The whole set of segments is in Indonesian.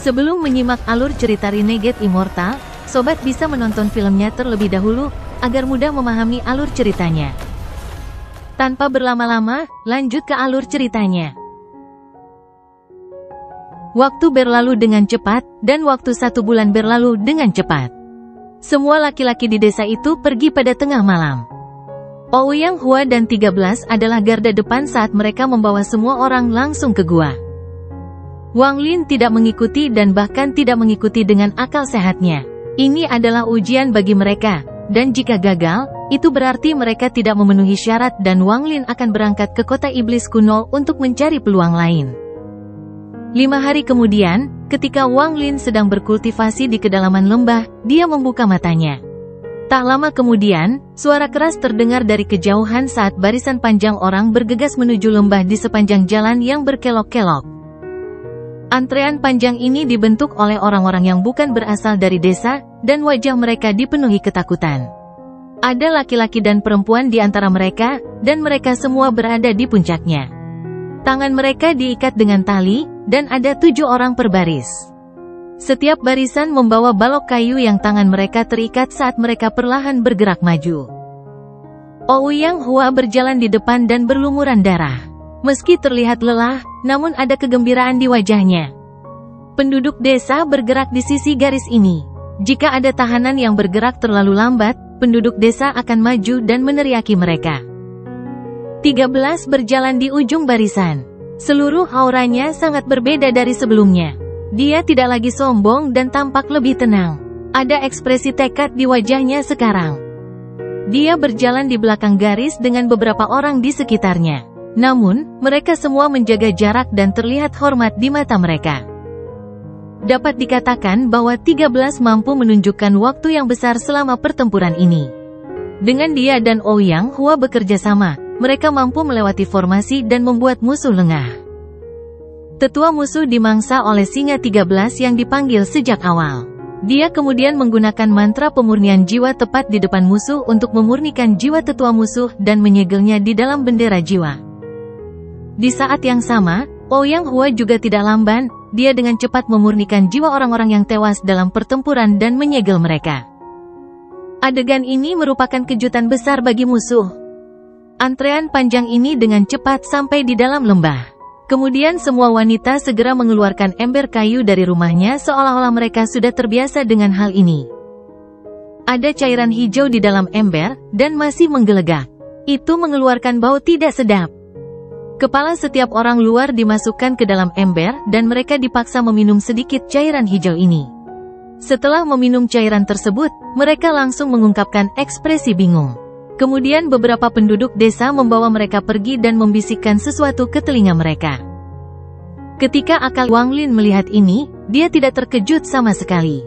Sebelum menyimak alur cerita Renegade Immortal, sobat bisa menonton filmnya terlebih dahulu, agar mudah memahami alur ceritanya. Tanpa berlama-lama, lanjut ke alur ceritanya. Waktu berlalu dengan cepat, dan waktu 1 bulan berlalu dengan cepat. Semua laki-laki di desa itu pergi pada tengah malam. Ouyang Hua dan 13 adalah garda depan saat mereka membawa semua orang langsung ke gua. Wang Lin tidak mengikuti dan bahkan tidak mengikuti dengan akal sehatnya. Ini adalah ujian bagi mereka, dan jika gagal, itu berarti mereka tidak memenuhi syarat dan Wang Lin akan berangkat ke kota iblis kuno untuk mencari peluang lain. 5 hari kemudian, ketika Wang Lin sedang berkultivasi di kedalaman lembah, dia membuka matanya. Tak lama kemudian, suara keras terdengar dari kejauhan saat barisan panjang orang bergegas menuju lembah di sepanjang jalan yang berkelok-kelok. Antrean panjang ini dibentuk oleh orang-orang yang bukan berasal dari desa, dan wajah mereka dipenuhi ketakutan. Ada laki-laki dan perempuan di antara mereka, dan mereka semua berada di puncaknya. Tangan mereka diikat dengan tali, dan ada 7 orang per baris. Setiap barisan membawa balok kayu yang tangan mereka terikat saat mereka perlahan bergerak maju. Ouyang Hua berjalan di depan dan berlumuran darah. Meski terlihat lelah, namun ada kegembiraan di wajahnya. Penduduk desa bergerak di sisi garis ini. Jika ada tahanan yang bergerak terlalu lambat, penduduk desa akan maju dan meneriaki mereka. 13 berjalan di ujung barisan. Seluruh auranya sangat berbeda dari sebelumnya. Dia tidak lagi sombong dan tampak lebih tenang. Ada ekspresi tekad di wajahnya sekarang. Dia berjalan di belakang garis dengan beberapa orang di sekitarnya. Namun, mereka semua menjaga jarak dan terlihat hormat di mata mereka. Dapat dikatakan bahwa 13 mampu menunjukkan waktu yang besar selama pertempuran ini. Dengan dia dan Ouyang Hua bekerja sama, mereka mampu melewati formasi dan membuat musuh lengah. Tetua musuh dimangsa oleh singa 13 yang dipanggil sejak awal. Dia kemudian menggunakan mantra pemurnian jiwa tepat di depan musuh untuk memurnikan jiwa tetua musuh dan menyegelnya di dalam bendera jiwa. Di saat yang sama, Ouyang Hua juga tidak lamban, dia dengan cepat memurnikan jiwa orang-orang yang tewas dalam pertempuran dan menyegel mereka. Adegan ini merupakan kejutan besar bagi musuh. Antrean panjang ini dengan cepat sampai di dalam lembah. Kemudian semua wanita segera mengeluarkan ember kayu dari rumahnya seolah-olah mereka sudah terbiasa dengan hal ini. Ada cairan hijau di dalam ember, dan masih menggelegak. Itu mengeluarkan bau tidak sedap. Kepala setiap orang luar dimasukkan ke dalam ember, dan mereka dipaksa meminum sedikit cairan hijau ini. Setelah meminum cairan tersebut, mereka langsung mengungkapkan ekspresi bingung. Kemudian beberapa penduduk desa membawa mereka pergi dan membisikkan sesuatu ke telinga mereka. Ketika akal Wang Lin melihat ini, dia tidak terkejut sama sekali.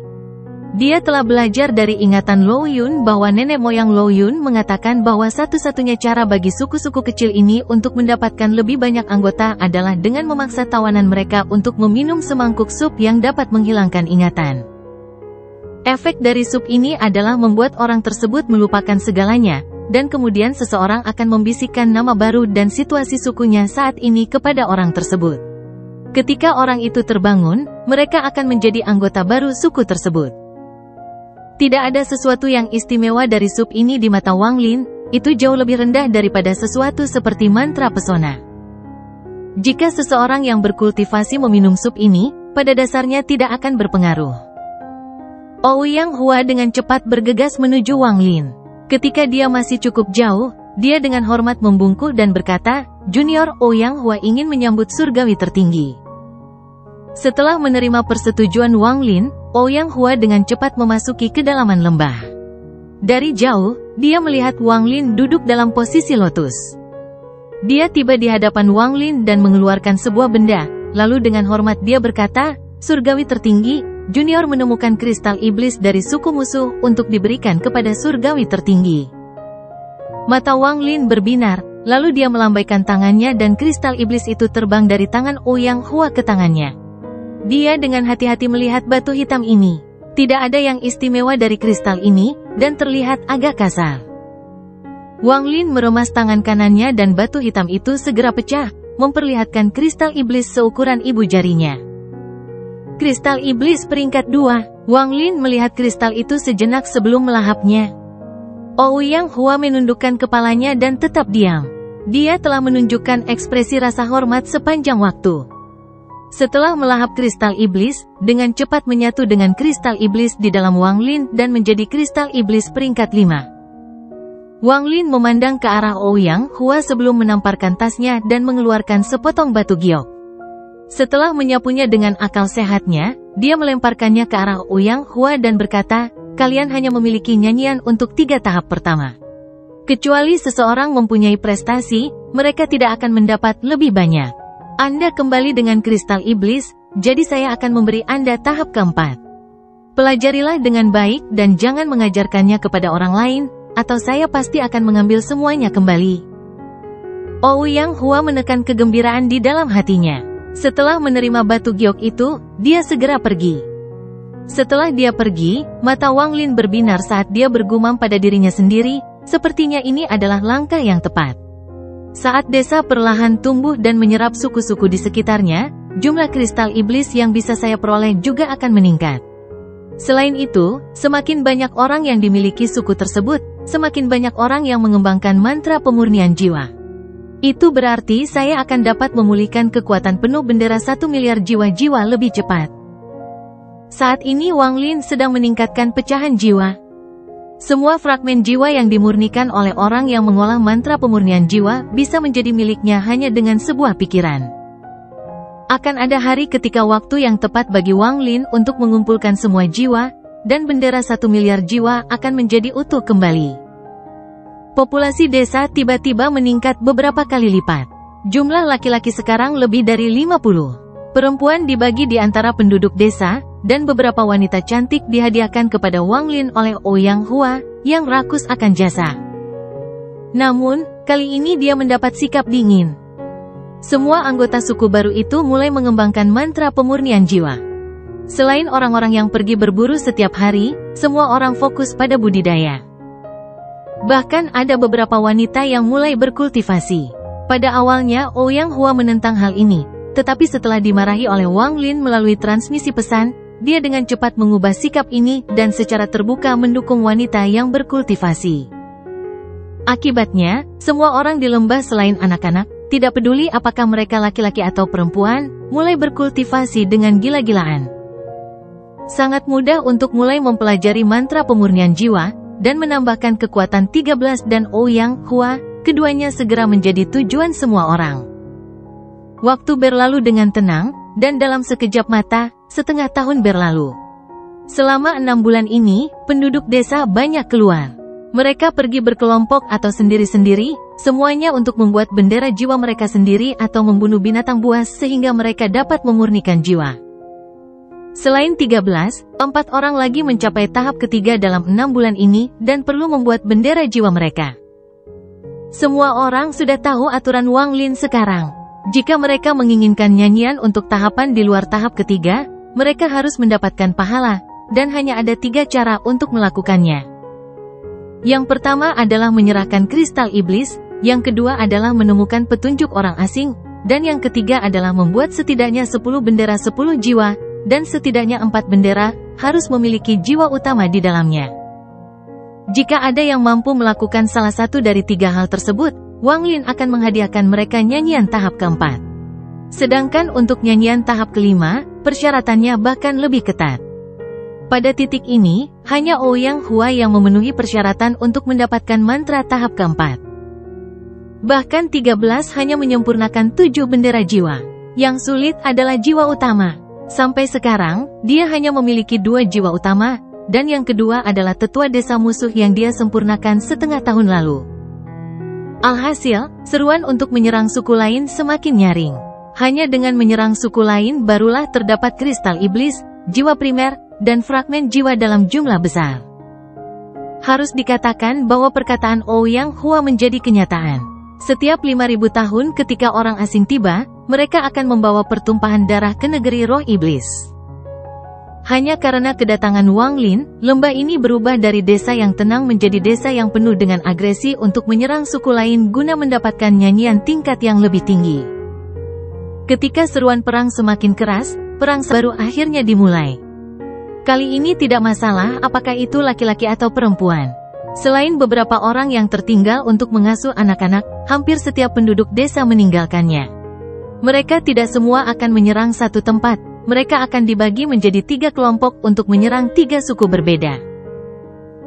Dia telah belajar dari ingatan Lo Yun bahwa nenek moyang Lo Yun mengatakan bahwa satu-satunya cara bagi suku-suku kecil ini untuk mendapatkan lebih banyak anggota adalah dengan memaksa tawanan mereka untuk meminum semangkuk sup yang dapat menghilangkan ingatan. Efek dari sup ini adalah membuat orang tersebut melupakan segalanya, dan kemudian seseorang akan membisikkan nama baru dan situasi sukunya saat ini kepada orang tersebut. Ketika orang itu terbangun, mereka akan menjadi anggota baru suku tersebut. Tidak ada sesuatu yang istimewa dari sup ini di mata Wang Lin, itu jauh lebih rendah daripada sesuatu seperti mantra pesona. Jika seseorang yang berkultivasi meminum sup ini, pada dasarnya tidak akan berpengaruh. Ouyang Hua dengan cepat bergegas menuju Wang Lin. Ketika dia masih cukup jauh, dia dengan hormat membungkuk dan berkata, "Junior Ouyang Hua ingin menyambut surgawi tertinggi." Setelah menerima persetujuan Wang Lin, Ouyang Hua dengan cepat memasuki kedalaman lembah. Dari jauh, dia melihat Wang Lin duduk dalam posisi lotus. Dia tiba di hadapan Wang Lin dan mengeluarkan sebuah benda, lalu dengan hormat dia berkata, "Surgawi tertinggi, Junior menemukan kristal iblis dari suku musuh untuk diberikan kepada surgawi tertinggi." Mata Wang Lin berbinar, lalu dia melambaikan tangannya dan kristal iblis itu terbang dari tangan Ouyang Hua ke tangannya. Dia dengan hati-hati melihat batu hitam ini. Tidak ada yang istimewa dari kristal ini, dan terlihat agak kasar. Wang Lin meremas tangan kanannya dan batu hitam itu segera pecah, memperlihatkan kristal iblis seukuran ibu jarinya. Kristal iblis peringkat 2. Wang Lin melihat kristal itu sejenak sebelum melahapnya. Ouyang Hua menundukkan kepalanya dan tetap diam. Dia telah menunjukkan ekspresi rasa hormat sepanjang waktu. Setelah melahap kristal iblis, dengan cepat menyatu dengan kristal iblis di dalam Wang Lin dan menjadi kristal iblis peringkat 5. Wang Lin memandang ke arah Ouyang Hua sebelum menamparkan tasnya dan mengeluarkan sepotong batu giok. Setelah menyapunya dengan akal sehatnya, dia melemparkannya ke arah Ouyang Hua dan berkata, "Kalian hanya memiliki nyanyian untuk 3 tahap pertama. Kecuali seseorang mempunyai prestasi, mereka tidak akan mendapat lebih banyak. Anda kembali dengan kristal iblis, jadi saya akan memberi Anda tahap keempat. Pelajarilah dengan baik dan jangan mengajarkannya kepada orang lain, atau saya pasti akan mengambil semuanya kembali." Ouyang Hua menekan kegembiraan di dalam hatinya. Setelah menerima batu giok itu, dia segera pergi. Setelah dia pergi, mata Wang Lin berbinar saat dia bergumam pada dirinya sendiri, sepertinya ini adalah langkah yang tepat. Saat desa perlahan tumbuh dan menyerap suku-suku di sekitarnya, jumlah kristal iblis yang bisa saya peroleh juga akan meningkat. Selain itu, semakin banyak orang yang dimiliki suku tersebut, semakin banyak orang yang mengembangkan mantra pemurnian jiwa. Itu berarti saya akan dapat memulihkan kekuatan penuh bendera 1 miliar jiwa-jiwa lebih cepat. Saat ini Wang Lin sedang meningkatkan pecahan jiwa. Semua fragmen jiwa yang dimurnikan oleh orang yang mengolah mantra pemurnian jiwa bisa menjadi miliknya hanya dengan sebuah pikiran. Akan ada hari ketika waktu yang tepat bagi Wang Lin untuk mengumpulkan semua jiwa, dan bendera 1 miliar jiwa akan menjadi utuh kembali. Populasi desa tiba-tiba meningkat beberapa kali lipat. Jumlah laki-laki sekarang lebih dari 50. Perempuan dibagi di antara penduduk desa, dan beberapa wanita cantik dihadiahkan kepada Wang Lin oleh Ouyang Hua, yang rakus akan jasa. Namun, kali ini dia mendapat sikap dingin. Semua anggota suku baru itu mulai mengembangkan mantra pemurnian jiwa. Selain orang-orang yang pergi berburu setiap hari, semua orang fokus pada budidaya. Bahkan ada beberapa wanita yang mulai berkultivasi. Pada awalnya Ouyang Hua menentang hal ini, tetapi setelah dimarahi oleh Wang Lin melalui transmisi pesan, dia dengan cepat mengubah sikap ini dan secara terbuka mendukung wanita yang berkultivasi. Akibatnya, semua orang di lembah selain anak-anak, tidak peduli apakah mereka laki-laki atau perempuan, mulai berkultivasi dengan gila-gilaan. Sangat mudah untuk mulai mempelajari mantra pemurnian jiwa, dan menambahkan kekuatan 13 dan Ouyang Hua, keduanya segera menjadi tujuan semua orang. Waktu berlalu dengan tenang, dan dalam sekejap mata, setengah tahun berlalu. Selama 6 bulan ini, penduduk desa banyak keluar. Mereka pergi berkelompok atau sendiri-sendiri, semuanya untuk membuat bendera jiwa mereka sendiri atau membunuh binatang buas sehingga mereka dapat memurnikan jiwa. Selain 13, 4 orang lagi mencapai tahap ketiga dalam 6 bulan ini dan perlu membuat bendera jiwa mereka. Semua orang sudah tahu aturan Wang Lin sekarang. Jika mereka menginginkan nyanyian untuk tahapan di luar tahap ketiga, mereka harus mendapatkan pahala, dan hanya ada 3 cara untuk melakukannya. Yang pertama adalah menyerahkan kristal iblis, yang kedua adalah menemukan petunjuk orang asing, dan yang ketiga adalah membuat setidaknya 10 bendera 10 jiwa, dan setidaknya 4 bendera, harus memiliki jiwa utama di dalamnya. Jika ada yang mampu melakukan salah satu dari 3 hal tersebut, Wang Lin akan menghadiahkan mereka nyanyian tahap keempat. Sedangkan untuk nyanyian tahap kelima, persyaratannya bahkan lebih ketat. Pada titik ini, hanya Ouyang Hua yang memenuhi persyaratan untuk mendapatkan mantra tahap keempat. Bahkan 13 hanya menyempurnakan 7 bendera jiwa. Yang sulit adalah jiwa utama. Sampai sekarang, dia hanya memiliki 2 jiwa utama, dan yang kedua adalah tetua desa musuh yang dia sempurnakan setengah tahun lalu. Alhasil, seruan untuk menyerang suku lain semakin nyaring. Hanya dengan menyerang suku lain barulah terdapat kristal iblis, jiwa primer, dan fragmen jiwa dalam jumlah besar. Harus dikatakan bahwa perkataan Ouyang Hua menjadi kenyataan. Setiap 5.000 tahun ketika orang asing tiba, mereka akan membawa pertumpahan darah ke negeri roh iblis. Hanya karena kedatangan Wang Lin, lembah ini berubah dari desa yang tenang menjadi desa yang penuh dengan agresi untuk menyerang suku lain guna mendapatkan nyanyian tingkat yang lebih tinggi. Ketika seruan perang semakin keras, perang baru akhirnya dimulai. Kali ini tidak masalah apakah itu laki-laki atau perempuan. Selain beberapa orang yang tertinggal untuk mengasuh anak-anak, hampir setiap penduduk desa meninggalkannya. Mereka tidak semua akan menyerang satu tempat, mereka akan dibagi menjadi 3 kelompok untuk menyerang 3 suku berbeda.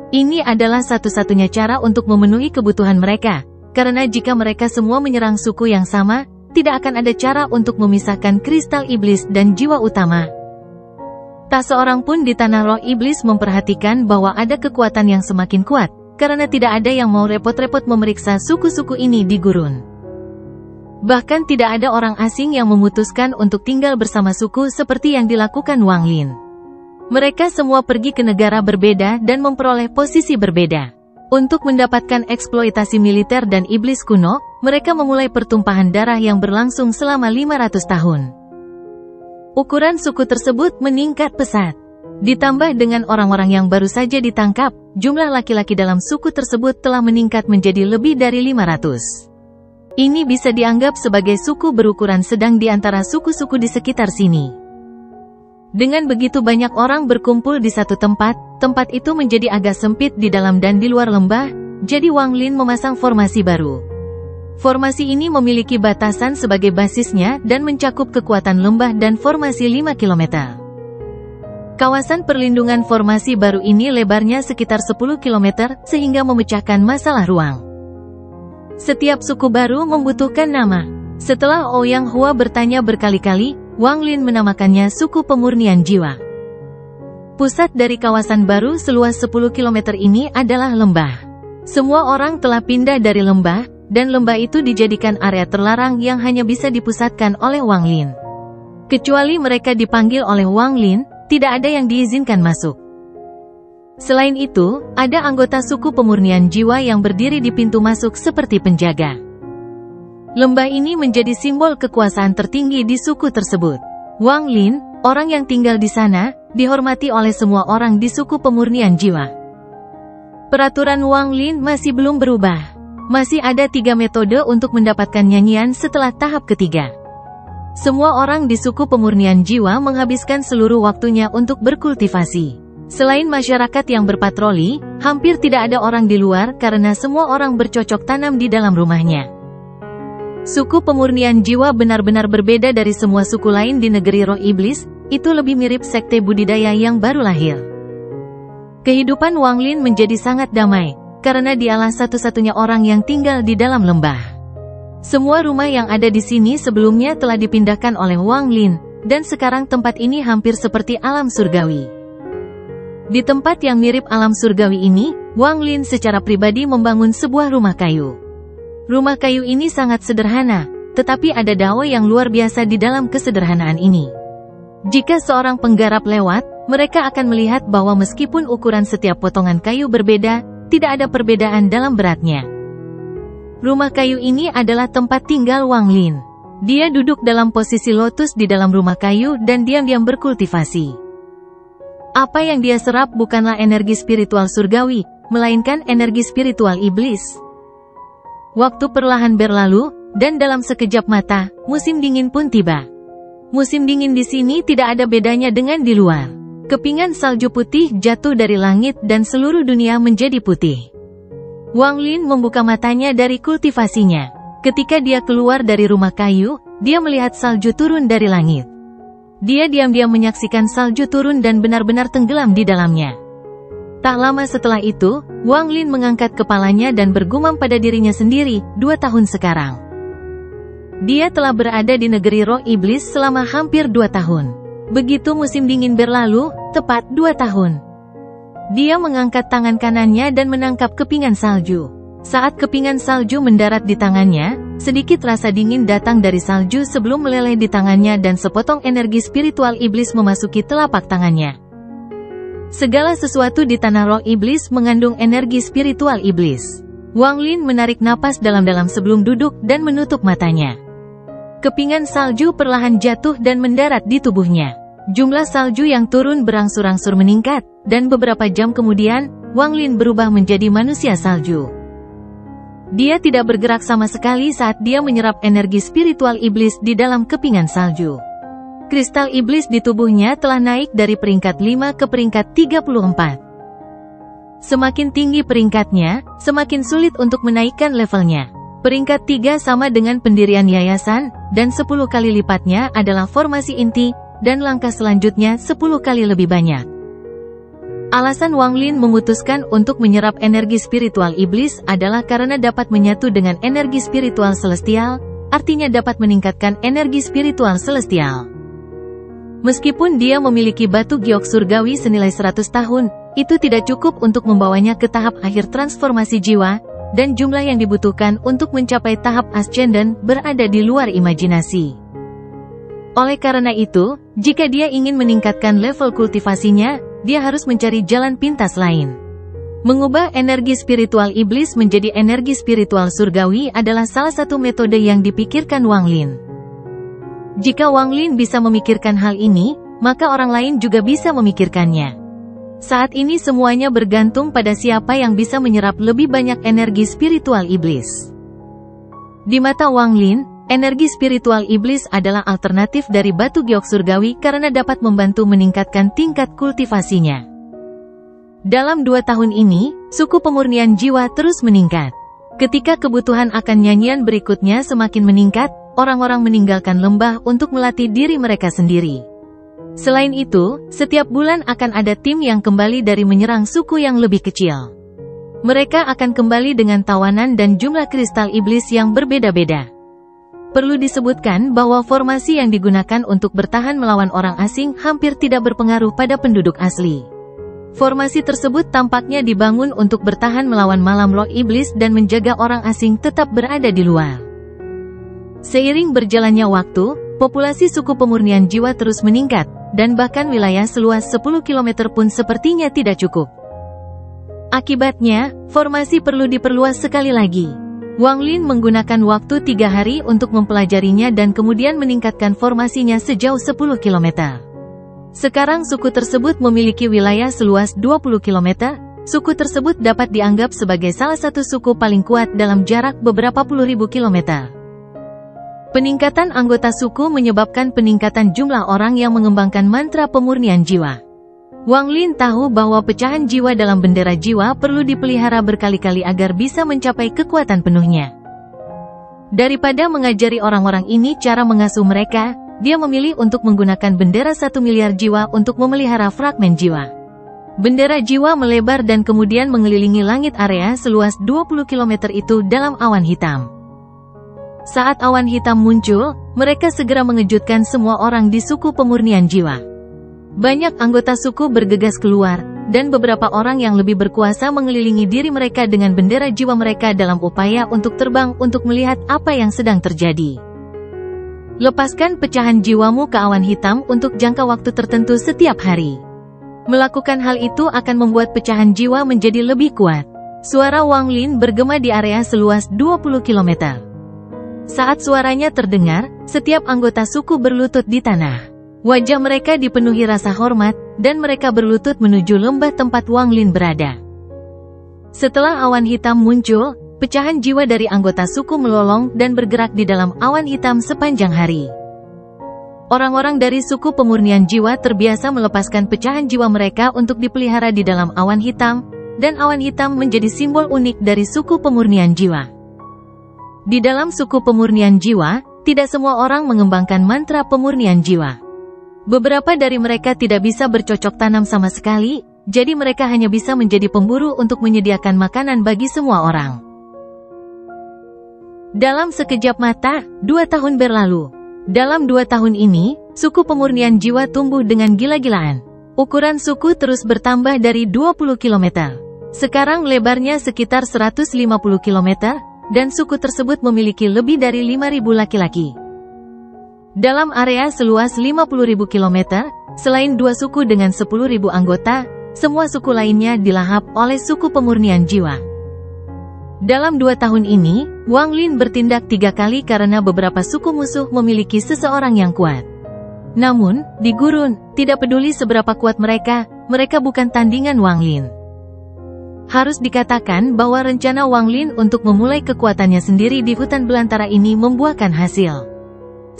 Ini adalah satu-satunya cara untuk memenuhi kebutuhan mereka, karena jika mereka semua menyerang suku yang sama, tidak akan ada cara untuk memisahkan kristal iblis dan jiwa utama. Tak seorang pun di tanah roh iblis memperhatikan bahwa ada kekuatan yang semakin kuat, karena tidak ada yang mau repot-repot memeriksa suku-suku ini di gurun. Bahkan tidak ada orang asing yang memutuskan untuk tinggal bersama suku seperti yang dilakukan Wang Lin. Mereka semua pergi ke negara berbeda dan memperoleh posisi berbeda. Untuk mendapatkan eksploitasi militer dan iblis kuno, mereka memulai pertumpahan darah yang berlangsung selama 500 tahun. Ukuran suku tersebut meningkat pesat. Ditambah dengan orang-orang yang baru saja ditangkap, jumlah laki-laki dalam suku tersebut telah meningkat menjadi lebih dari 500. Ini bisa dianggap sebagai suku berukuran sedang di antara suku-suku di sekitar sini. Dengan begitu banyak orang berkumpul di satu tempat, tempat itu menjadi agak sempit di dalam dan di luar lembah, jadi Wang Lin memasang formasi baru. Formasi ini memiliki batasan sebagai basisnya dan mencakup kekuatan lembah dan formasi 5 km. Kawasan perlindungan formasi baru ini lebarnya sekitar 10 km, sehingga memecahkan masalah ruang. Setiap suku baru membutuhkan nama. Setelah Ouyang Hua bertanya berkali-kali, Wang Lin menamakannya suku pemurnian jiwa. Pusat dari kawasan baru seluas 10 km ini adalah lembah. Semua orang telah pindah dari lembah, dan lembah itu dijadikan area terlarang yang hanya bisa dipusatkan oleh Wang Lin. Kecuali mereka dipanggil oleh Wang Lin, tidak ada yang diizinkan masuk. Selain itu, ada anggota suku pemurnian jiwa yang berdiri di pintu masuk seperti penjaga. Lembah ini menjadi simbol kekuasaan tertinggi di suku tersebut. Wang Lin, orang yang tinggal di sana, dihormati oleh semua orang di suku pemurnian jiwa. Peraturan Wang Lin masih belum berubah. Masih ada 3 metode untuk mendapatkan nyanyian setelah tahap ketiga. Semua orang di suku pemurnian jiwa menghabiskan seluruh waktunya untuk berkultivasi. Selain masyarakat yang berpatroli, hampir tidak ada orang di luar karena semua orang bercocok tanam di dalam rumahnya. Suku pemurnian jiwa benar-benar berbeda dari semua suku lain di negeri roh iblis, itu lebih mirip sekte budidaya yang baru lahir. Kehidupan Wang Lin menjadi sangat damai, karena dialah satu-satunya orang yang tinggal di dalam lembah. Semua rumah yang ada di sini sebelumnya telah dipindahkan oleh Wang Lin, dan sekarang tempat ini hampir seperti alam surgawi. Di tempat yang mirip alam surgawi ini, Wang Lin secara pribadi membangun sebuah rumah kayu. Rumah kayu ini sangat sederhana, tetapi ada dao yang luar biasa di dalam kesederhanaan ini. Jika seorang penggarap lewat, mereka akan melihat bahwa meskipun ukuran setiap potongan kayu berbeda, tidak ada perbedaan dalam beratnya. Rumah kayu ini adalah tempat tinggal Wang Lin. Dia duduk dalam posisi lotus di dalam rumah kayu dan diam-diam berkultivasi. Apa yang dia serap bukanlah energi spiritual surgawi, melainkan energi spiritual iblis. Waktu perlahan berlalu, dan dalam sekejap mata, musim dingin pun tiba. Musim dingin di sini tidak ada bedanya dengan di luar. Kepingan salju putih jatuh dari langit dan seluruh dunia menjadi putih. Wang Lin membuka matanya dari kultivasinya. Ketika dia keluar dari rumah kayu, dia melihat salju turun dari langit. Dia diam-diam menyaksikan salju turun dan benar-benar tenggelam di dalamnya. Tak lama setelah itu, Wang Lin mengangkat kepalanya dan bergumam pada dirinya sendiri, 2 tahun sekarang. Dia telah berada di negeri roh iblis selama hampir 2 tahun. Begitu musim dingin berlalu, tepat 2 tahun. Dia mengangkat tangan kanannya dan menangkap kepingan salju. Saat kepingan salju mendarat di tangannya, sedikit rasa dingin datang dari salju sebelum meleleh di tangannya dan sepotong energi spiritual iblis memasuki telapak tangannya. Segala sesuatu di tanah roh iblis mengandung energi spiritual iblis. Wang Lin menarik napas dalam-dalam sebelum duduk dan menutup matanya. Kepingan salju perlahan jatuh dan mendarat di tubuhnya. Jumlah salju yang turun berangsur-angsur meningkat, dan beberapa jam kemudian, Wang Lin berubah menjadi manusia salju. Dia tidak bergerak sama sekali saat dia menyerap energi spiritual iblis di dalam kepingan salju. kristal iblis di tubuhnya telah naik dari peringkat 5 ke peringkat 34. Semakin tinggi peringkatnya, semakin sulit untuk menaikkan levelnya. Peringkat 3 sama dengan pendirian yayasan, dan 10 kali lipatnya adalah formasi inti, dan langkah selanjutnya 10 kali lebih banyak. Alasan Wang Lin memutuskan untuk menyerap energi spiritual iblis adalah karena dapat menyatu dengan energi spiritual celestial, artinya dapat meningkatkan energi spiritual celestial. Meskipun dia memiliki batu giok surgawi senilai 100 tahun, itu tidak cukup untuk membawanya ke tahap akhir transformasi jiwa, dan jumlah yang dibutuhkan untuk mencapai tahap ascendant berada di luar imajinasi. Oleh karena itu, jika dia ingin meningkatkan level kultivasinya, dia harus mencari jalan pintas lain. Mengubah energi spiritual iblis menjadi energi spiritual surgawi adalah salah satu metode yang dipikirkan Wang Lin. Jika Wang Lin bisa memikirkan hal ini, maka orang lain juga bisa memikirkannya. Saat ini semuanya bergantung pada siapa yang bisa menyerap lebih banyak energi spiritual iblis. Di mata Wang Lin, energi spiritual iblis adalah alternatif dari batu giok surgawi karena dapat membantu meningkatkan tingkat kultivasinya. Dalam 2 tahun ini, suku pemurnian jiwa terus meningkat. Ketika kebutuhan akan nyanyian berikutnya semakin meningkat, orang-orang meninggalkan lembah untuk melatih diri mereka sendiri. Selain itu, setiap bulan akan ada tim yang kembali dari menyerang suku yang lebih kecil. Mereka akan kembali dengan tawanan dan jumlah kristal iblis yang berbeda-beda. Perlu disebutkan bahwa formasi yang digunakan untuk bertahan melawan orang asing hampir tidak berpengaruh pada penduduk asli. Formasi tersebut tampaknya dibangun untuk bertahan melawan malam loh iblis dan menjaga orang asing tetap berada di luar. Seiring berjalannya waktu, populasi suku pemurnian jiwa terus meningkat, dan bahkan wilayah seluas 10 km pun sepertinya tidak cukup. Akibatnya, formasi perlu diperluas sekali lagi. Wang Lin menggunakan waktu 3 hari untuk mempelajarinya dan kemudian meningkatkan formasinya sejauh 10 km. Sekarang suku tersebut memiliki wilayah seluas 20 km, suku tersebut dapat dianggap sebagai salah satu suku paling kuat dalam jarak beberapa puluh ribu kilometer. Peningkatan anggota suku menyebabkan peningkatan jumlah orang yang mengembangkan mantra pemurnian jiwa. Wang Lin tahu bahwa pecahan jiwa dalam bendera jiwa perlu dipelihara berkali-kali agar bisa mencapai kekuatan penuhnya. Daripada mengajari orang-orang ini cara mengasuh mereka, dia memilih untuk menggunakan bendera 1 miliar jiwa untuk memelihara fragmen jiwa. Bendera jiwa melebar dan kemudian mengelilingi langit area seluas 20 km itu dalam awan hitam. Saat awan hitam muncul, mereka segera mengejutkan semua orang di suku pemurnian jiwa. Banyak anggota suku bergegas keluar, dan beberapa orang yang lebih berkuasa mengelilingi diri mereka dengan bendera jiwa mereka dalam upaya untuk terbang untuk melihat apa yang sedang terjadi. Lepaskan pecahan jiwamu ke awan hitam untuk jangka waktu tertentu setiap hari. Melakukan hal itu akan membuat pecahan jiwa menjadi lebih kuat. Suara Wang Lin bergema di area seluas 20 km. Saat suaranya terdengar, setiap anggota suku berlutut di tanah. Wajah mereka dipenuhi rasa hormat, dan mereka berlutut menuju lembah tempat Wang Lin berada. Setelah awan hitam muncul, pecahan jiwa dari anggota suku melolong dan bergerak di dalam awan hitam sepanjang hari. Orang-orang dari suku pemurnian jiwa terbiasa melepaskan pecahan jiwa mereka untuk dipelihara di dalam awan hitam, dan awan hitam menjadi simbol unik dari suku pemurnian jiwa. Di dalam suku pemurnian jiwa, tidak semua orang mengembangkan mantra pemurnian jiwa. Beberapa dari mereka tidak bisa bercocok tanam sama sekali, jadi mereka hanya bisa menjadi pemburu untuk menyediakan makanan bagi semua orang. Dalam sekejap mata, 2 tahun berlalu. Dalam 2 tahun ini, suku pemurnian jiwa tumbuh dengan gila-gilaan. Ukuran suku terus bertambah dari 20 km. Sekarang lebarnya sekitar 150 km, dan suku tersebut memiliki lebih dari 5.000 laki-laki. Dalam area seluas 50.000 km, selain 2 suku dengan 10.000 anggota, semua suku lainnya dilahap oleh suku pemurnian jiwa. Dalam 2 tahun ini, Wang Lin bertindak 3 kali karena beberapa suku musuh memiliki seseorang yang kuat. Namun, di gurun, tidak peduli seberapa kuat mereka bukan tandingan Wang Lin. Harus dikatakan bahwa rencana Wang Lin untuk memulai kekuatannya sendiri di hutan belantara ini membuahkan hasil.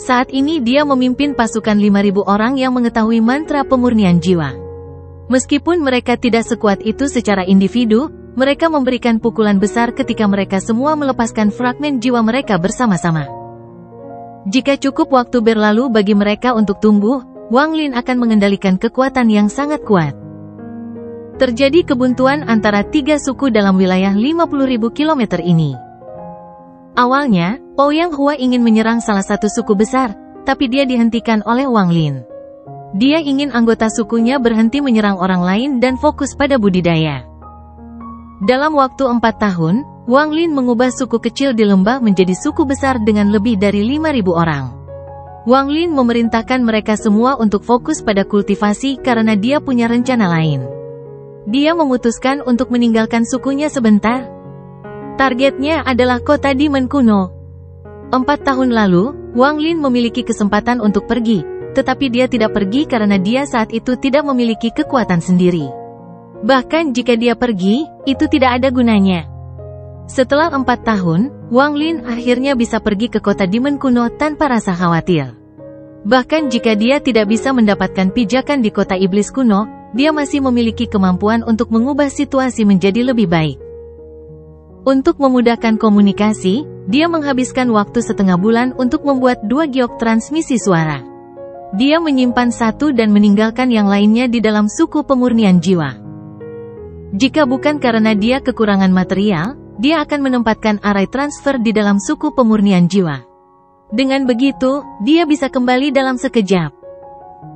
Saat ini dia memimpin pasukan 5.000 orang yang mengetahui mantra pemurnian jiwa. Meskipun mereka tidak sekuat itu secara individu, mereka memberikan pukulan besar ketika mereka semua melepaskan fragmen jiwa mereka bersama-sama. Jika cukup waktu berlalu bagi mereka untuk tumbuh, Wang Lin akan mengendalikan kekuatan yang sangat kuat. Terjadi kebuntuan antara 3 suku dalam wilayah 50.000 km ini. Awalnya, Ouyang Hua ingin menyerang salah satu suku besar, tapi dia dihentikan oleh Wang Lin. Dia ingin anggota sukunya berhenti menyerang orang lain dan fokus pada budidaya. Dalam waktu 4 tahun, Wang Lin mengubah suku kecil di lembah menjadi suku besar dengan lebih dari 5.000 orang. Wang Lin memerintahkan mereka semua untuk fokus pada kultivasi karena dia punya rencana lain. Dia memutuskan untuk meninggalkan sukunya sebentar. Targetnya adalah kota Demon kuno. 4 tahun lalu, Wang Lin memiliki kesempatan untuk pergi, tetapi dia tidak pergi karena dia saat itu tidak memiliki kekuatan sendiri. Bahkan jika dia pergi, itu tidak ada gunanya. Setelah 4 tahun, Wang Lin akhirnya bisa pergi ke kota Demon kuno tanpa rasa khawatir. Bahkan jika dia tidak bisa mendapatkan pijakan di kota iblis kuno, dia masih memiliki kemampuan untuk mengubah situasi menjadi lebih baik. Untuk memudahkan komunikasi, dia menghabiskan waktu setengah bulan untuk membuat 2 giok transmisi suara. Dia menyimpan satu dan meninggalkan yang lainnya di dalam suku pemurnian jiwa. Jika bukan karena dia kekurangan material, dia akan menempatkan arai transfer di dalam suku pemurnian jiwa. Dengan begitu, dia bisa kembali dalam sekejap.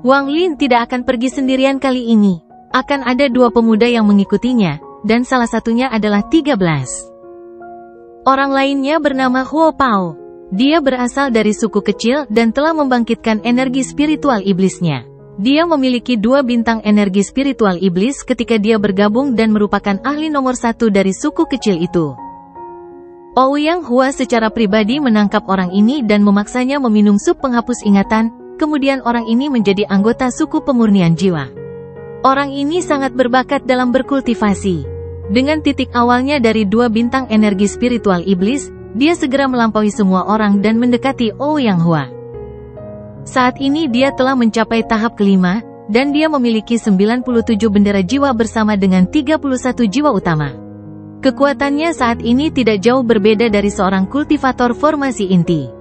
Wang Lin tidak akan pergi sendirian kali ini. Akan ada 2 pemuda yang mengikutinya, dan salah satunya adalah 13. Orang lainnya bernama Huo Pao. Dia berasal dari suku kecil dan telah membangkitkan energi spiritual iblisnya. Dia memiliki 2 bintang energi spiritual iblis ketika dia bergabung dan merupakan ahli nomor 1 dari suku kecil itu. Ouyang Hua secara pribadi menangkap orang ini dan memaksanya meminum sup penghapus ingatan, kemudian orang ini menjadi anggota suku pemurnian jiwa. Orang ini sangat berbakat dalam berkultivasi. Dengan titik awalnya dari 2 bintang energi spiritual iblis, dia segera melampaui semua orang dan mendekati Ouyang Hua. Saat ini dia telah mencapai tahap kelima, dan dia memiliki 97 bendera jiwa bersama dengan 31 jiwa utama. Kekuatannya saat ini tidak jauh berbeda dari seorang kultivator formasi inti.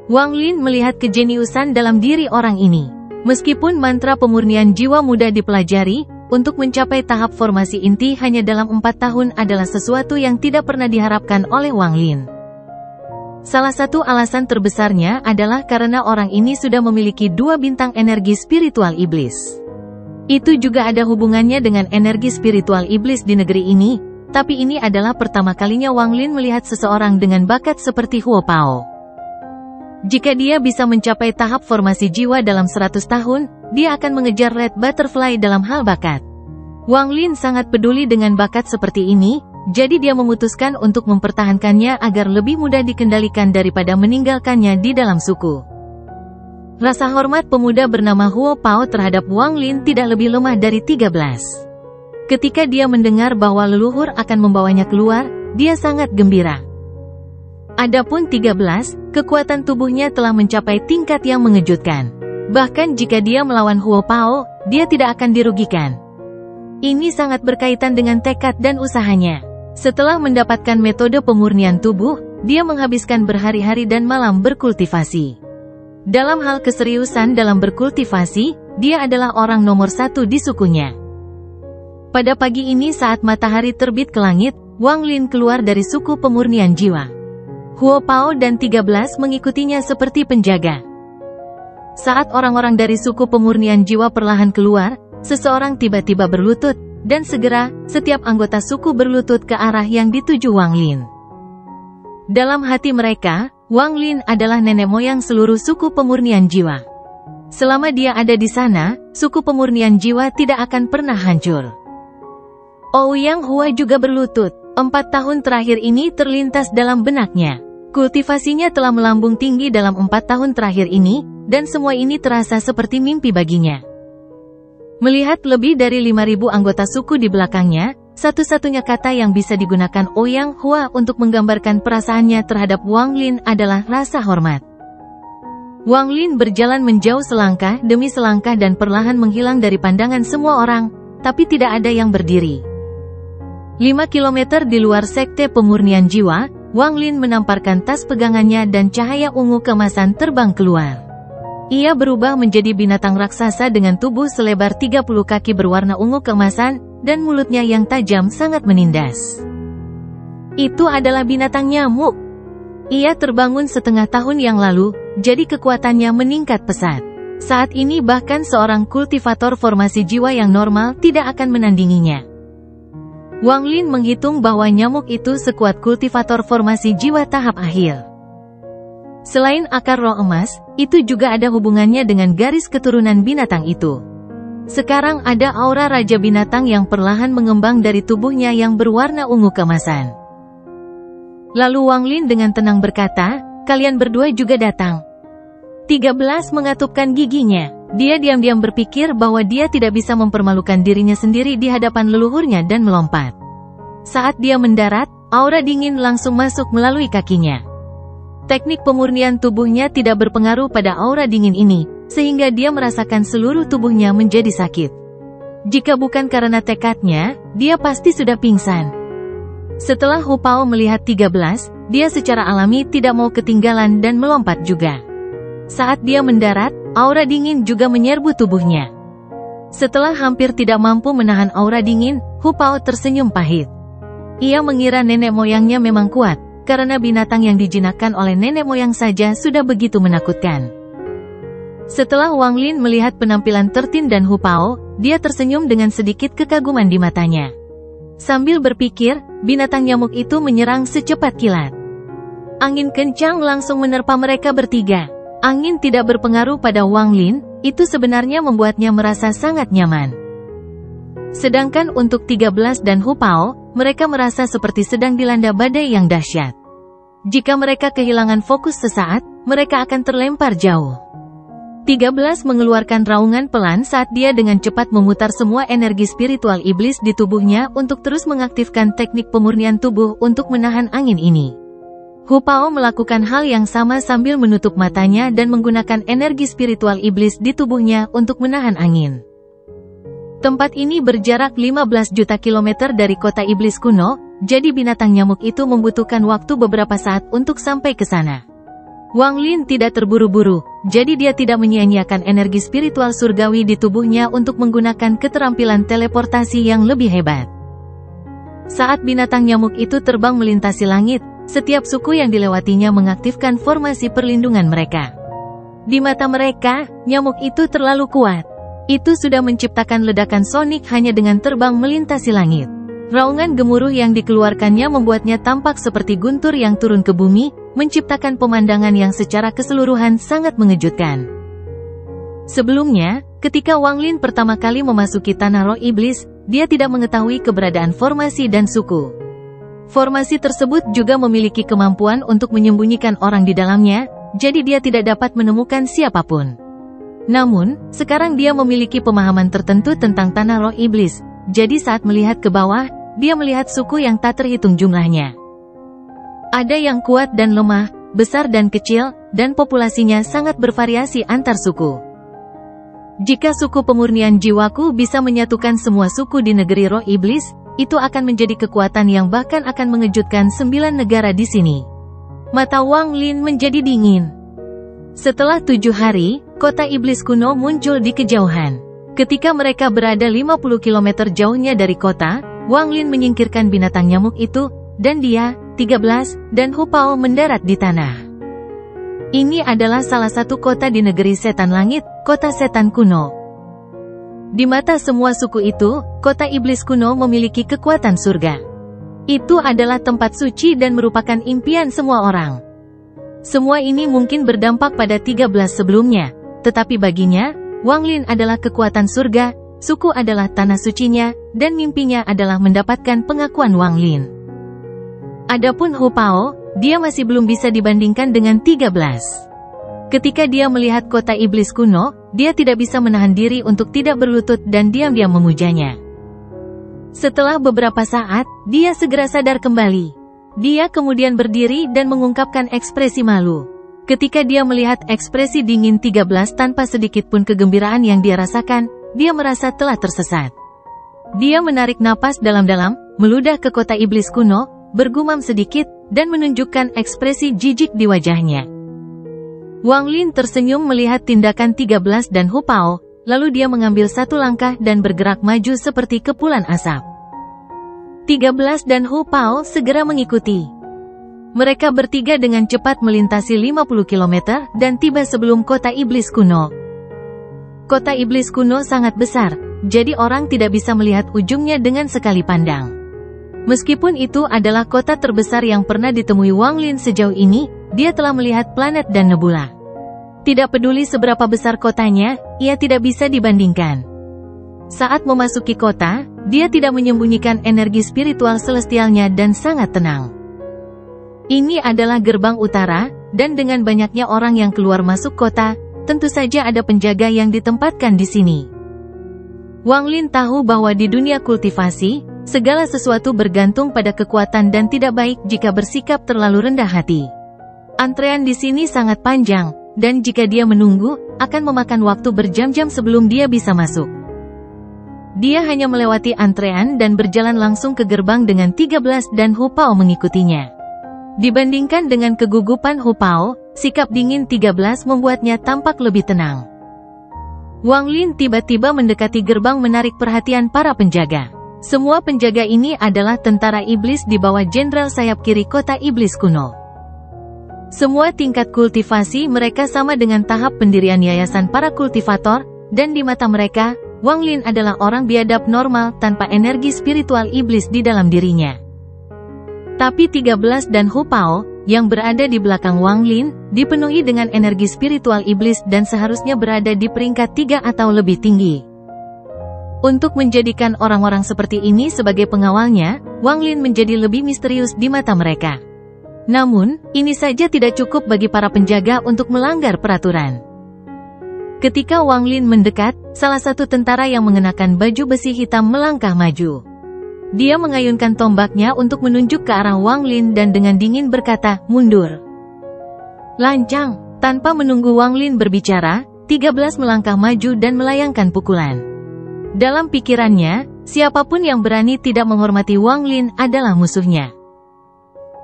Wang Lin melihat kejeniusan dalam diri orang ini. Meskipun mantra pemurnian jiwa mudah dipelajari, untuk mencapai tahap formasi inti hanya dalam 4 tahun adalah sesuatu yang tidak pernah diharapkan oleh Wang Lin. Salah satu alasan terbesarnya adalah karena orang ini sudah memiliki 2 bintang energi spiritual iblis. Itu juga ada hubungannya dengan energi spiritual iblis di negeri ini, tapi ini adalah pertama kalinya Wang Lin melihat seseorang dengan bakat seperti Huo Pao. Jika dia bisa mencapai tahap formasi jiwa dalam 100 tahun, dia akan mengejar Red Butterfly dalam hal bakat. Wang Lin sangat peduli dengan bakat seperti ini, jadi dia memutuskan untuk mempertahankannya agar lebih mudah dikendalikan daripada meninggalkannya di dalam suku. Rasa hormat pemuda bernama Huo Pao terhadap Wang Lin tidak lebih lemah dari 13. Ketika dia mendengar bahwa leluhur akan membawanya keluar, dia sangat gembira. Adapun 13, kekuatan tubuhnya telah mencapai tingkat yang mengejutkan. Bahkan jika dia melawan Huo Pao, dia tidak akan dirugikan. Ini sangat berkaitan dengan tekad dan usahanya. Setelah mendapatkan metode pemurnian tubuh, dia menghabiskan berhari-hari dan malam berkultivasi. Dalam hal keseriusan dalam berkultivasi, dia adalah orang nomor 1 di sukunya. Pada pagi ini saat matahari terbit ke langit, Wang Lin keluar dari suku pemurnian jiwa. Huo Pao dan 13 mengikutinya seperti penjaga. Saat orang-orang dari suku pemurnian jiwa perlahan keluar, seseorang tiba-tiba berlutut, dan segera, setiap anggota suku berlutut ke arah yang dituju Wang Lin. Dalam hati mereka, Wang Lin adalah nenek moyang seluruh suku pemurnian jiwa. Selama dia ada di sana, suku pemurnian jiwa tidak akan pernah hancur. Ouyang Hua juga berlutut. 4 tahun terakhir ini terlintas dalam benaknya. Kultivasinya telah melambung tinggi dalam 4 tahun terakhir ini, dan semua ini terasa seperti mimpi baginya. Melihat lebih dari 5.000 anggota suku di belakangnya, satu-satunya kata yang bisa digunakan Ouyang Hua untuk menggambarkan perasaannya terhadap Wang Lin adalah rasa hormat. Wang Lin berjalan menjauh selangkah demi selangkah dan perlahan menghilang dari pandangan semua orang, tapi tidak ada yang berdiri. 5 kilometer di luar sekte pemurnian jiwa, Wang Lin menamparkan tas pegangannya dan cahaya ungu keemasan terbang keluar. Ia berubah menjadi binatang raksasa dengan tubuh selebar 30 kaki berwarna ungu keemasan, dan mulutnya yang tajam sangat menindas. Itu adalah binatang nyamuk. Ia terbangun setengah tahun yang lalu, jadi kekuatannya meningkat pesat. Saat ini bahkan seorang kultivator formasi jiwa yang normal tidak akan menandinginya. Wang Lin menghitung bahwa nyamuk itu sekuat kultivator formasi jiwa tahap akhir. Selain akar roh emas, itu juga ada hubungannya dengan garis keturunan binatang itu. Sekarang ada aura raja binatang yang perlahan mengembang dari tubuhnya yang berwarna ungu keemasan. Lalu Wang Lin dengan tenang berkata, "Kalian berdua juga datang." 13 mengatupkan giginya. Dia diam-diam berpikir bahwa dia tidak bisa mempermalukan dirinya sendiri di hadapan leluhurnya dan melompat. Saat dia mendarat, aura dingin langsung masuk melalui kakinya. Teknik pemurnian tubuhnya tidak berpengaruh pada aura dingin ini, sehingga dia merasakan seluruh tubuhnya menjadi sakit. Jika bukan karena tekadnya, dia pasti sudah pingsan. Setelah Hu Pao melihat 13, dia secara alami tidak mau ketinggalan dan melompat juga. Saat dia mendarat, aura dingin juga menyerbu tubuhnya. Setelah hampir tidak mampu menahan aura dingin, Hu Pao tersenyum pahit. Ia mengira nenek moyangnya memang kuat, karena binatang yang dijinakkan oleh nenek moyang saja sudah begitu menakutkan. Setelah Wang Lin melihat penampilan Tertin dan Hu Pao, dia tersenyum dengan sedikit kekaguman di matanya. Sambil berpikir, binatang nyamuk itu menyerang secepat kilat. Angin kencang langsung menerpa mereka bertiga. Angin tidak berpengaruh pada Wang Lin, itu sebenarnya membuatnya merasa sangat nyaman. Sedangkan untuk 13 dan Hu Pao, mereka merasa seperti sedang dilanda badai yang dahsyat. Jika mereka kehilangan fokus sesaat, mereka akan terlempar jauh. 13 mengeluarkan raungan pelan saat dia dengan cepat memutar semua energi spiritual iblis di tubuhnya untuk terus mengaktifkan teknik pemurnian tubuh untuk menahan angin ini. Hu Pao melakukan hal yang sama sambil menutup matanya dan menggunakan energi spiritual iblis di tubuhnya untuk menahan angin. Tempat ini berjarak 15 juta kilometer dari kota iblis kuno, jadi binatang nyamuk itu membutuhkan waktu beberapa saat untuk sampai ke sana. Wang Lin tidak terburu-buru, jadi dia tidak menyia-nyiakan energi spiritual surgawi di tubuhnya untuk menggunakan keterampilan teleportasi yang lebih hebat. Saat binatang nyamuk itu terbang melintasi langit, setiap suku yang dilewatinya mengaktifkan formasi perlindungan mereka. Di mata mereka, nyamuk itu terlalu kuat. Itu sudah menciptakan ledakan sonik hanya dengan terbang melintasi langit. Raungan gemuruh yang dikeluarkannya membuatnya tampak seperti guntur yang turun ke bumi, menciptakan pemandangan yang secara keseluruhan sangat mengejutkan. Sebelumnya, ketika Wang Lin pertama kali memasuki tanah roh iblis, dia tidak mengetahui keberadaan formasi dan suku. Formasi tersebut juga memiliki kemampuan untuk menyembunyikan orang di dalamnya, jadi dia tidak dapat menemukan siapapun. Namun, sekarang dia memiliki pemahaman tertentu tentang tanah roh iblis, jadi saat melihat ke bawah, dia melihat suku yang tak terhitung jumlahnya. Ada yang kuat dan lemah, besar dan kecil, dan populasinya sangat bervariasi antar suku. Jika suku pemurnian jiwaku bisa menyatukan semua suku di negeri roh iblis, itu akan menjadi kekuatan yang bahkan akan mengejutkan 9 negara di sini. Mata Wang Lin menjadi dingin. Setelah 7 hari, kota iblis kuno muncul di kejauhan. Ketika mereka berada 50 km jauhnya dari kota, Wang Lin menyingkirkan binatang nyamuk itu, dan dia, 13, dan Hu Pao mendarat di tanah. Ini adalah salah satu kota di negeri setan langit, kota setan kuno. Di mata semua suku itu, kota iblis kuno memiliki kekuatan surga. Itu adalah tempat suci dan merupakan impian semua orang. Semua ini mungkin berdampak pada 13 sebelumnya, tetapi baginya, Wang Lin adalah kekuatan surga, suku adalah tanah sucinya, dan mimpinya adalah mendapatkan pengakuan Wang Lin. Adapun Hu Pao, dia masih belum bisa dibandingkan dengan 13. Ketika dia melihat kota iblis kuno, dia tidak bisa menahan diri untuk tidak berlutut dan diam-diam memujanya. Setelah beberapa saat, dia segera sadar kembali. Dia kemudian berdiri dan mengungkapkan ekspresi malu. Ketika dia melihat ekspresi dingin 13 tanpa sedikit pun kegembiraan yang dia rasakan, dia merasa telah tersesat. Dia menarik napas dalam-dalam, meludah ke kota iblis kuno, bergumam sedikit, dan menunjukkan ekspresi jijik di wajahnya. Wang Lin tersenyum melihat tindakan 13 dan Hu Pao, lalu dia mengambil satu langkah dan bergerak maju seperti kepulan asap. 13 dan Hu Pao segera mengikuti. Mereka bertiga dengan cepat melintasi 50 km dan tiba sebelum kota iblis kuno. Kota iblis kuno sangat besar, jadi orang tidak bisa melihat ujungnya dengan sekali pandang. Meskipun itu adalah kota terbesar yang pernah ditemui Wang Lin sejauh ini, dia telah melihat planet dan nebula. Tidak peduli seberapa besar kotanya, ia tidak bisa dibandingkan. Saat memasuki kota, dia tidak menyembunyikan energi spiritual celestialnya dan sangat tenang. Ini adalah gerbang utara, dan dengan banyaknya orang yang keluar masuk kota, tentu saja ada penjaga yang ditempatkan di sini. Wang Lin tahu bahwa di dunia kultivasi, segala sesuatu bergantung pada kekuatan dan tidak baik jika bersikap terlalu rendah hati. Antrean di sini sangat panjang, dan jika dia menunggu, akan memakan waktu berjam-jam sebelum dia bisa masuk. Dia hanya melewati antrean dan berjalan langsung ke gerbang dengan 13 dan Hu Pao mengikutinya. Dibandingkan dengan kegugupan Hu Pao, sikap dingin 13 membuatnya tampak lebih tenang. Wang Lin tiba-tiba mendekati gerbang menarik perhatian para penjaga. Semua penjaga ini adalah tentara iblis di bawah jenderal sayap kiri kota iblis kuno. Semua tingkat kultivasi mereka sama dengan tahap pendirian yayasan para kultivator, dan di mata mereka, Wang Lin adalah orang biadab normal tanpa energi spiritual iblis di dalam dirinya. Tapi 13 dan Hu Pao, yang berada di belakang Wang Lin, dipenuhi dengan energi spiritual iblis dan seharusnya berada di peringkat 3 atau lebih tinggi. Untuk menjadikan orang-orang seperti ini sebagai pengawalnya, Wang Lin menjadi lebih misterius di mata mereka. Namun, ini saja tidak cukup bagi para penjaga untuk melanggar peraturan. Ketika Wang Lin mendekat, salah satu tentara yang mengenakan baju besi hitam melangkah maju. Dia mengayunkan tombaknya untuk menunjuk ke arah Wang Lin dan dengan dingin berkata, "Mundur." Lancang, tanpa menunggu Wang Lin berbicara, 13 melangkah maju dan melayangkan pukulan. Dalam pikirannya, siapapun yang berani tidak menghormati Wang Lin adalah musuhnya.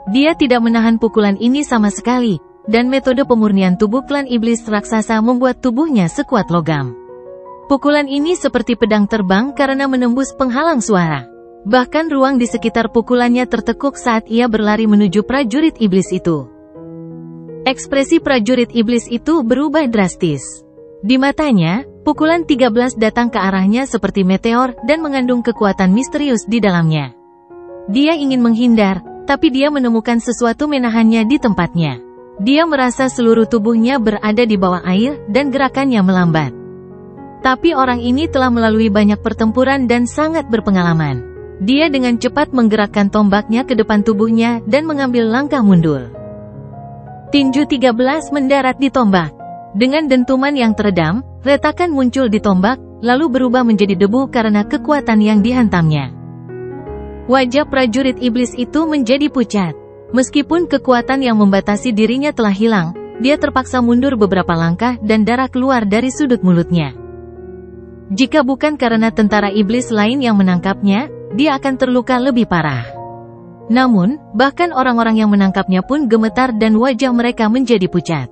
Dia tidak menahan pukulan ini sama sekali, dan metode pemurnian tubuh klan iblis raksasa membuat tubuhnya sekuat logam. Pukulan ini seperti pedang terbang karena menembus penghalang suara. Bahkan ruang di sekitar pukulannya tertekuk saat ia berlari menuju prajurit iblis itu. Ekspresi prajurit iblis itu berubah drastis. Di matanya, pukulan 13 datang ke arahnya seperti meteor dan mengandung kekuatan misterius di dalamnya. Dia ingin menghindar, tapi dia menemukan sesuatu menahannya di tempatnya. Dia merasa seluruh tubuhnya berada di bawah air dan gerakannya melambat. Tapi orang ini telah melalui banyak pertempuran dan sangat berpengalaman. Dia dengan cepat menggerakkan tombaknya ke depan tubuhnya dan mengambil langkah mundur. Tinju 13 mendarat di tombak. Dengan dentuman yang teredam, retakan muncul di tombak, lalu berubah menjadi debu karena kekuatan yang dihantamnya. Wajah prajurit iblis itu menjadi pucat. Meskipun kekuatan yang membatasi dirinya telah hilang, dia terpaksa mundur beberapa langkah dan darah keluar dari sudut mulutnya. Jika bukan karena tentara iblis lain yang menangkapnya, dia akan terluka lebih parah. Namun, bahkan orang-orang yang menangkapnya pun gemetar dan wajah mereka menjadi pucat.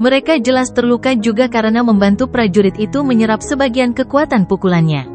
Mereka jelas terluka juga karena membantu prajurit itu menyerap sebagian kekuatan pukulannya.